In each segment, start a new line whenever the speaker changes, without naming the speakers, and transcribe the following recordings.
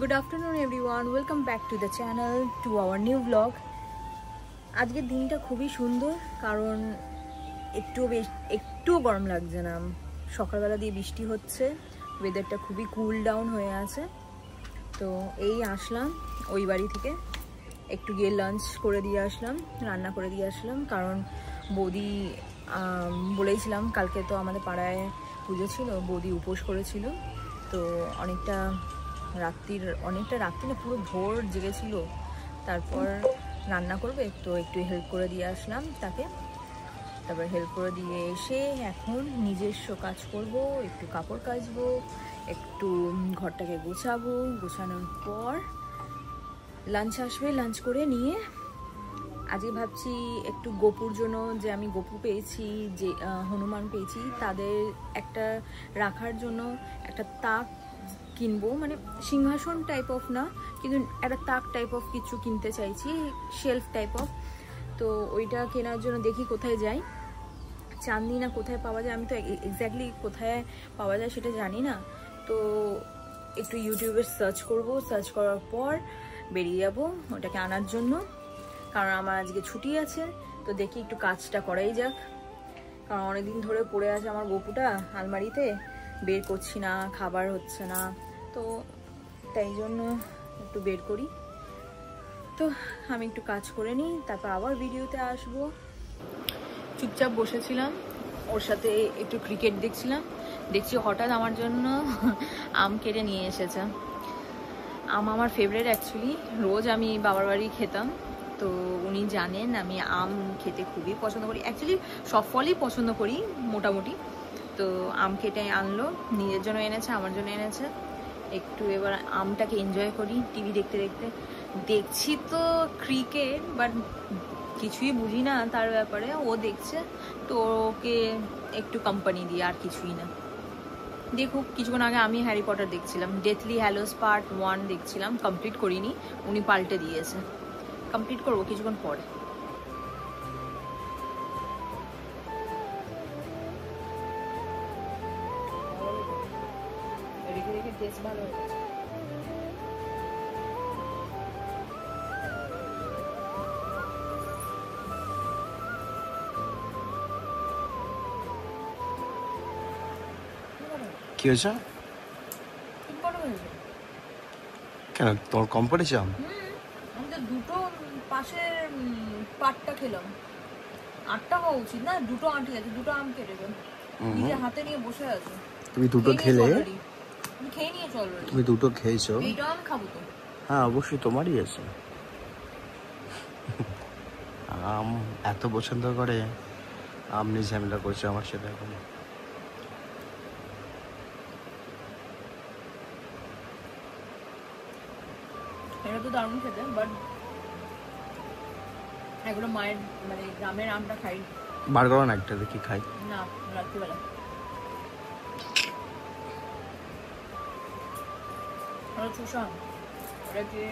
Good afternoon everyone, welcome back to the channel, to our new vlog. আজকের দিনটা খুবই সুন্দর কারণ একটু গরম লাগছে না। সকালবেলা দিয়ে বৃষ্টি হচ্ছে, ওয়েদারটা খুবই কুল ডাউন হয়ে আছে। তো এই আসলাম ওই বাড়ি থেকে, একটু গিয়ে লাঞ্চ করে দিয়ে আসলাম, রান্না করে দিয়ে আসলাম। কারণ বৌদি বলেইছিলাম, কালকে তো আমাদের পাড়ায় পুজো ছিল, বৌদি উপোস করেছিল। তো অনেকটা রাত্রি না, পুরো ভোর জেগেছিল। তারপর রান্না করবে, তো একটু হেল্প করে দিয়ে আসলাম তাকে। তারপর হেল্প করে দিয়ে এসে এখন নিজস্ব কাজ করব, একটু কাপড় কাচবো, একটু ঘরটাকে গোছাবো। গোছানোর পর লাঞ্চ আসবে, লাঞ্চ করে নিয়ে আজকে ভাবছি একটু গোপুর জন্য, যে আমি গোপু পেয়েছি, যে হনুমান পেয়েছি, তাদের একটা রাখার জন্য একটা তাক কিনবো। মানে সিংহাসন টাইপ অফ না, কিন্তু একটা তাক টাইপ অফ কিছু কিনতে চাইছি, শেলফ টাইপ অফ। তো ওইটা কেনার জন্য দেখি কোথায় যাই, চাঁদনি না কোথায় পাওয়া যায়। আমি তো এক্স্যাক্টলি কোথায় পাওয়া যায় সেটা জানি না। তো একটু ইউটিউবে সার্চ করব, সার্চ করার পর বেরিয়ে যাবো ওটাকে আনার জন্য। কারণ আমার আজকে ছুটি আছে, তো দেখি একটু কাজটা করাই যাক। কারণ অনেকদিন ধরে পড়ে আছে আমার গোপুটা আলমারিতে, বের করছি না, খাবার হচ্ছে না। তো তাই জন্য একটু বের করি। তো আমি একটু কাজ করে নিই, তারপর আবার ভিডিওতে আসবো। চুপচাপ বসেছিলাম, ওর সাথে একটু ক্রিকেট দেখছিলাম। দেখছি হঠাৎ আমার জন্য আম কেটে নিয়ে এসেছে। আম আমার ফেভারিট অ্যাকচুয়ালি, রোজ আমি বাবার বাড়ি খেতাম। তো উনি জানেন আমি আম খেতে খুবই পছন্দ করি, অ্যাকচুয়ালি সব ফলই পছন্দ করি মোটামুটি। তো আম কেটে আনলো, নিজের জন্য এনেছে, আমার জন্য এনেছে। একটু এবার আমটাকে এনজয় করি টিভি দেখতে দেখতে। দেখছি তো ক্রিকেট, বাট কিছুই বুঝি না তার ব্যাপারে। ও দেখছে, তো ওকে একটু কোম্পানি দিয়ে, আর কিছুই না। দেখুক, কিছুক্ষণ আগে আমি হ্যারি পটার দেখছিলাম, ডেথলি হ্যালোস পার্ট 1 দেখছিলাম, কমপ্লিট করিনি, উনি পাল্টে দিয়েছে। কমপ্লিট করবো কিছুক্ষণ পরে। ভালো হয়েছে।
কি হয়েছে? কেন তোর কম পড়েছে আম?
আমি তো দুটো পাশের পাটটা খেলাম। 8টা হওয়া উচিত না, দুটো আম ঠিক আছে, দুটো আম কেটেছে, নিজে হাতে নিয়ে বসে আছে।
তুমি দুটো খেলে?
তুমি খেয়ে নিয়েছো অলরেডি?
তুমি দুটো খেয়েছো?
এইটা আমি খাবো তো।
হ্যাঁ অবশ্যই তোমারই আছে। আম এত পছন্দ করে, আম নিয়ে ঝামেলা করছে আমার সাথে এখন।
এটা তো দারুণ খেতে, বাট এগুলো মায়ের মানে গ্রামের আমটা খাই।
বার করো না একটা, দেখি খাই।
না, রাত্রিবেলা ওরা চুষা আম, ওটাকে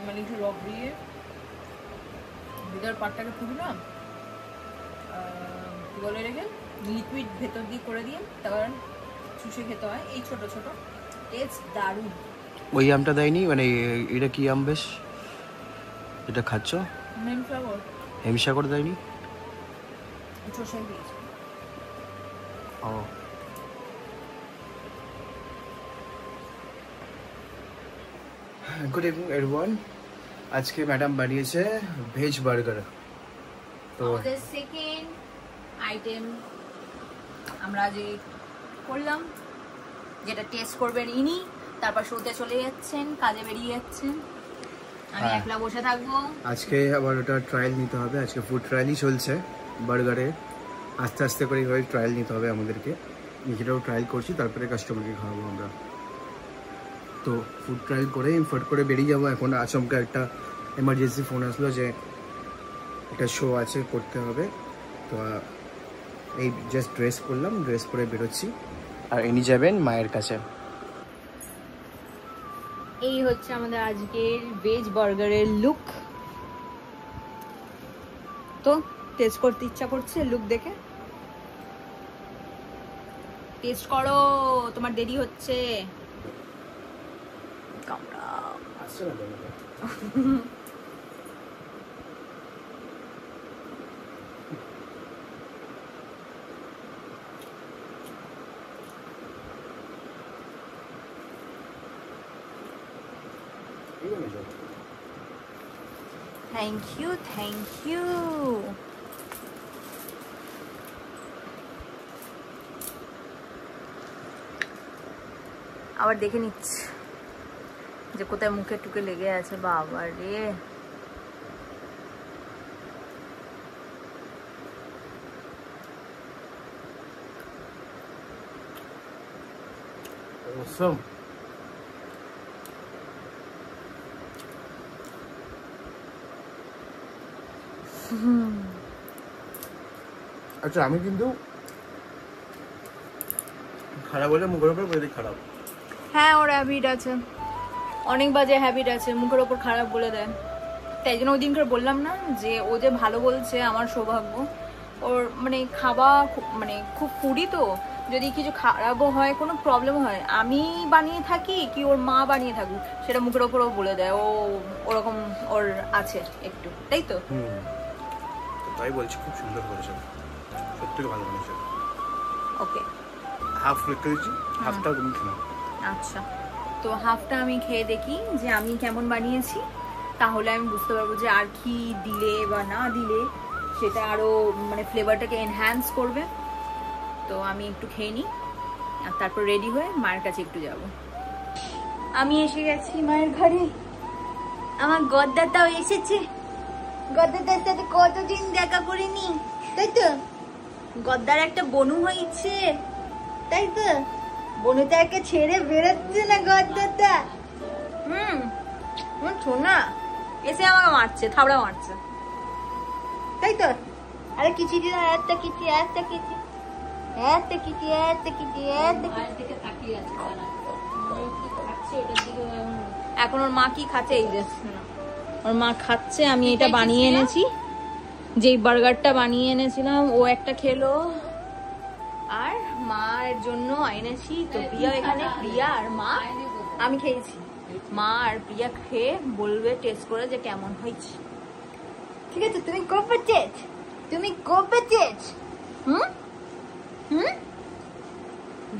মানে একটু রক দিয়ে ভিতর পাটটাকে খুবলাম, কি বলে রেখে লিকুইড ভেতর দিয়ে করে দিয়ে তারপর চুষে খেতে হয়। এই ছোট ছোট, টেস্ট দারুণ।
ওই আমটা দেয়নি? মানে এটা কি আম বেশ এটা খাচ্ছ? হেমসাগর দেয়নি?
চষাই দিয়েছে।
ও গুড ইভিনিং এভরিওয়ান। আজকে ম্যাডাম বানিয়েছে ভেজ বার্গার। তো
আমাদের সেকেন্ড আইটেম আমরা যে করলাম, যেটা টেস্ট করবেন ইনি, তারপর শোতে চলে যাচ্ছেন, কাজে বেরিয়ে যাচ্ছেন, আমি একলা বসে থাকবো।
আজকে আবার ওটা ট্রায়াল নিতে হবে, আজকে ফুড ট্রায়ালই চলছে বার্গারে। আস্তে আস্তে করে এইভাবে ট্রায়াল নিতে হবে আমাদেরকে, নিজেরাও ট্রায়াল করছি, তারপরে কাস্টমারকে খাওয়াবো আমরা। তো ফুড ট্রায়াল করে ফট করে বেরিয়ে যাবো। এখন আচমকা একটা এমার্জেন্সি ফোন আসলো যে একটা শো আছে, করতে হবে। তো এই জাস্ট ড্রেস করলাম, ড্রেস পরে বেরোচ্ছি। আর ইনি যাবেন মায়ের কাছে।
এই হচ্ছে আমাদের আজকের ভেজ বার্গারের লুক। তো টেস্ট করতে ইচ্ছা করছে লুক দেখে। টেস্ট করো, তোমার দেরি হচ্ছে। কামড়াও।
আসছে না দমটা।
Thank you, thank you. আবার দেখে নিচ্ছি যে কোথায় মুখে টুকে লেগে আছে। বাবা রে,
awesome. আচ্ছা, আমি কিন্তু খারাপ বলে মুখের উপর বলে দিই খারাপ।
হ্যাঁ, ওর হ্যাবিট আছে, অনেক বাজে হ্যাবিট আছে, মুখের ওপর খারাপ বলে দেয়। তাই জন্য ওই দিনকার বললাম না যে ও যে ভালো বলছে আমার সৌভাগ্য। ওর মানে খাওয়া মানে খুব ফুডি, তো যদি কিছু খারাপও হয়, কোনো প্রবলেম হয়, আমি বানিয়ে থাকি কি ওর মা বানিয়ে থাকুক, সেটা মুখের ওপরও বলে দেয়। ও ওরকম ওর আছে একটু, তাই তো?
তাই বলছি, খুব সুন্দর করেছে, সত্যি ভালো করেছে।
ওকে,
হাফ রেখে দিচ্ছি, হাফটা তুমি খেয়ে।
আচ্ছা, তো হাফটা আমি খেয়ে দেখি যে আমি কেমন বানিয়েছি, তাহলে আমি বুঝতে পারবো যে আর কি দিলে বা না দিলে সেটা আরো মানে ফ্লেভারটাকে এনহ্যান্স করবে। তো আমি একটু খেয়ে নিই, আর তারপর রেডি হয়ে মায়ের কাছে একটু যাব। আমি এসে গেছি মায়ের ঘরে, আমার গদ্দাটাও এসেছে। গদ্দাটার সাথে কতদিন দেখা করিনি, তাই তো? গদ্দার একটা বনু হয়েছে, তাই তো? বনুটাকে ছেড়ে বেরোচ্ছে না গদ্দারটা। শোনা এসে আমাকে মারছে, থাবড়া মারছে, তাই তো? আরে কিছু দিন, একটা কিছু, একটা কিছু, একটা কিছু, একটা কিছু, একটা এখন ওর মা কি খাচ্ছে, এই যে ওর মা খাচ্ছে। আমি এটা বানিয়ে এনেছি, যেই বার্গারটা বানিয়ে এনেছিলাম ও একটা খেলো, আর মায়ের জন্য এনেছি। তো প্রিয়া এখানে, প্রিয়া আর মা, আমি খেয়েছি, মা আর প্রিয়া খেয়ে বলবে টেস্ট করে যে কেমন হয়েছে। ঠিক আছে, তুমি কম্পিটেন্ট, তুমি কম্পিটেন্ট।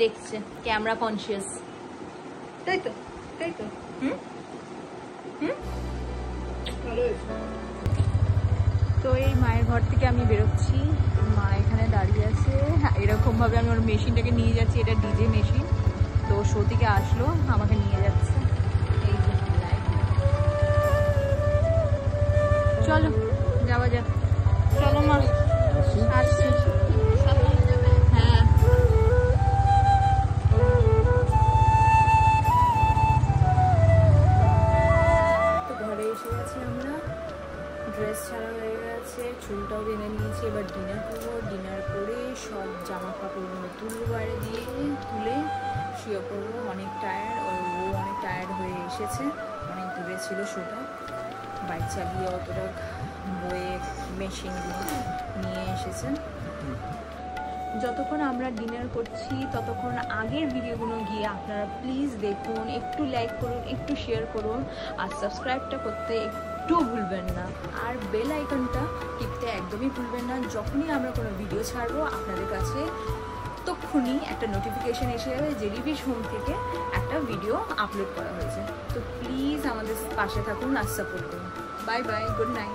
দেখছে ক্যামেরা কনসিয়াস, তাই তো? তাই তো? তো এই মায়ের ঘর থেকে আমি বেরোচ্ছি, মা এখানে দাঁড়িয়ে আছে, এরকম ভাবে আমি ওর মেশিনটাকে নিয়ে যাচ্ছি। এটা ডিজে মেশিন, তো শো থেকে আসলো, আমাকে নিয়ে যাচ্ছে। এই চলো যাওয়া যাক, চলো মা, আসছি। হ্যাঁ, তো ঘরে এসে গেছি আমরা, ড্রেস ছাড়া হয়ে গেছে, চুলটাও বেঁধে নিয়েছি। এবার ডিনার করবো, ডিনার করে সব জামা কাপড়গুলো তুলবো, বাইরে দিয়ে তুলে শুয়ে পড়বো। অনেক টায়ার্ড, ও অনেক টায়ার্ড হয়ে এসেছে, অনেক দূরে ছিল শোটা, বাইক চালিয়ে অতটা বয়ে মেশিনগুলো নিয়ে এসেছে। যতক্ষণ আমরা ডিনার করছি ততক্ষণ আগের ভিডিওগুলো গিয়ে আপনারা প্লিজ দেখুন, একটু লাইক করুন, একটু শেয়ার করুন, আর সাবস্ক্রাইবটা করতে একটু ভুলবেন না, আর বেল আইকনটা টিপতে একদমই ভুলবেন না। যখনই আমরা কোনো ভিডিও ছাড়বো আপনাদের কাছে তক্ষুনি একটা নোটিফিকেশন এসে যাবে যে রিভিশ হোম থেকে একটা ভিডিও আপলোড করা হয়েছে। তো প্লিজ আমাদের পাশে থাকুন আর সাপোর্ট করুন। Bye bye, good night.